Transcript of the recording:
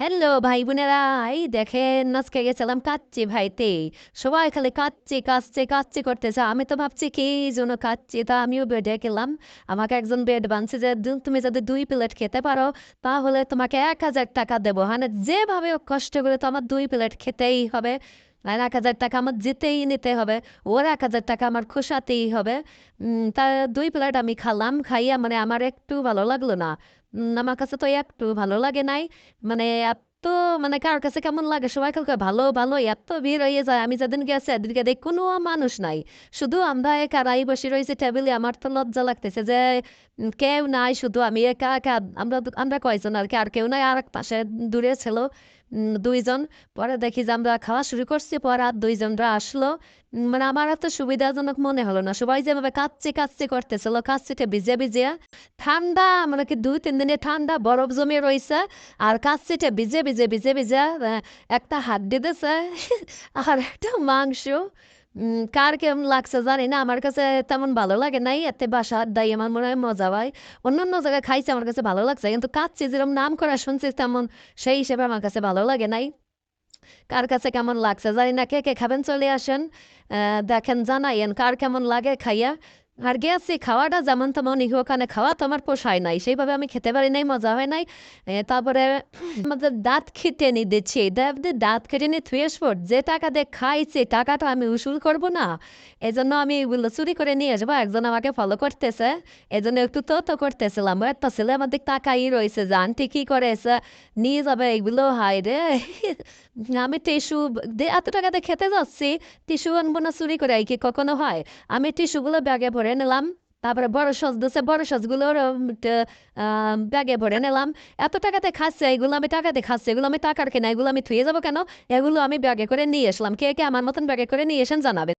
Hello ভাই বোনেরা, এই দেখেন আজকে গেছিলাম কাচ্চি ভাইতে। সবাই খালি কাচ্চি কাচ্চি কাচ্চি করতেছে। আমি তো ভাবছি কি জন্য কাচ্চি, তা আমিও বেডে গেলাম। আমাকে একজন বেড বানছে যে তুমি যদি 2 প্লেট খেতে পারো তাহলে তোমাকে 1,000 টাকা দেবো। মানে যেভাবে হোক কষ্ট করে তো আমার 2 প্লেট খেতেই হবে। আর 1,000 টাকা আমার জিতেই নিতে হবে। ওর 1,000 টাকা আমার খোসাতেই হবে। তা 2 প্লেট আমি খালাম, খাইয়া মানে আমার একটু ভালো লাগলো না। আমার কাছে তো একটু ভালো লাগে নাই। মানে এত, মানে কার কাছে কেমন লাগে সবাই কালকে ভালো ভালো এত ভিড় হয়ে যায়। আমি যেদিন গেছি এদিনকে দেখ কোনো মানুষ নাই, শুধু আমরা একারাই বসে রয়েছে টেবিলে। আমার তো লজ্জা লাগতেছে যে কেউ নাই, শুধু আমি একা একা। আমরা আমরা কয়জন আর কি, আর কেউ নাই। আর এক পাশে দূরে ছিল 2 জন। পরে দেখি যে আমরা খাওয়া শুরু করছি, পরে আর 2 জনরা আসলো। মানে আমার এত সুবিধাজনক মনে হলো না। সবাই যেভাবে কাচ্চি কাচ্চি করতেছিল, কাচ্চিটা ভিজে ভিজে ঠান্ডা, মানে কি 2-3 দিনে ঠান্ডা বরফ জমে রয়েছে। আর কাচ্চিটা ভিজে ভিজে ভিজে ভিজে একটা হাড্ডি দিছে আর একটা মাংস। কার কেমন লাগছে জানি না, আমার কাছে তেমন ভালো লাগে নাই। এতে বাসা আড্ডাই আমার মনে হয় মজা হয়। অন্যান্য জায়গায় খাইছে, আমার কাছে ভালো লাগছে, কিন্তু কাচ্চি যেরকম নাম করা শুনছি তেমন সেই হিসেবে আমার কাছে ভালো লাগে নাই। কার কাছে কেমন লাগছে জানি না। কে কে খাবেন চলে আসেন, দেখেন জানাইয়েন কার কেমন লাগে খাইয়া। আর গেছি খাওয়াটা যেমন তেমন ওখানে খাওয়া তো আমার পোষায় নাই, সেইভাবে আমি খেতে পারি নাই, মজা হয় নাই। তারপরে আমাদের দাঁত খেটে নি দিচ্ছি, দাঁত খেটে নি থুয়ে স্পট যে টাকা দিয়ে খাইছে টাকাটা আমি উসুল করব না। এজন্য আমি এগুলো চুরি করে নিয়ে আসবো। একজন আমাকে ফলো করতেছে, এজন্য একটু তো করতেছিলাম। একটা ছেলে আমাদের তাকাই রয়েছে যে আন্টি কি করেছে, নিয়ে যাবে এগুলো। হাই রে আমি টিস্যু এত টাকাতে খেতে যাচ্ছি, টিস্যু আনবো না চুরি করে, কি কখনো হয়? আমি টিস্যুগুলো ব্যাগে ভরে নিলাম। তারপরে বড় সস দিচ্ছে, বড় সসগুলো ব্যাগে ভরে নিলাম। এত টাকাতে খাচ্ছে এগুলো, আমি টাকাতে খাচ্ছি এগুলো, আমি টাকার কেনা, এগুলো আমি থুয়ে যাবো কেন? এগুলো আমি ব্যাগে করে নিয়ে আসলাম। কে কে আমার মতন ব্যাগে করে নিয়ে এসেন জানাবে।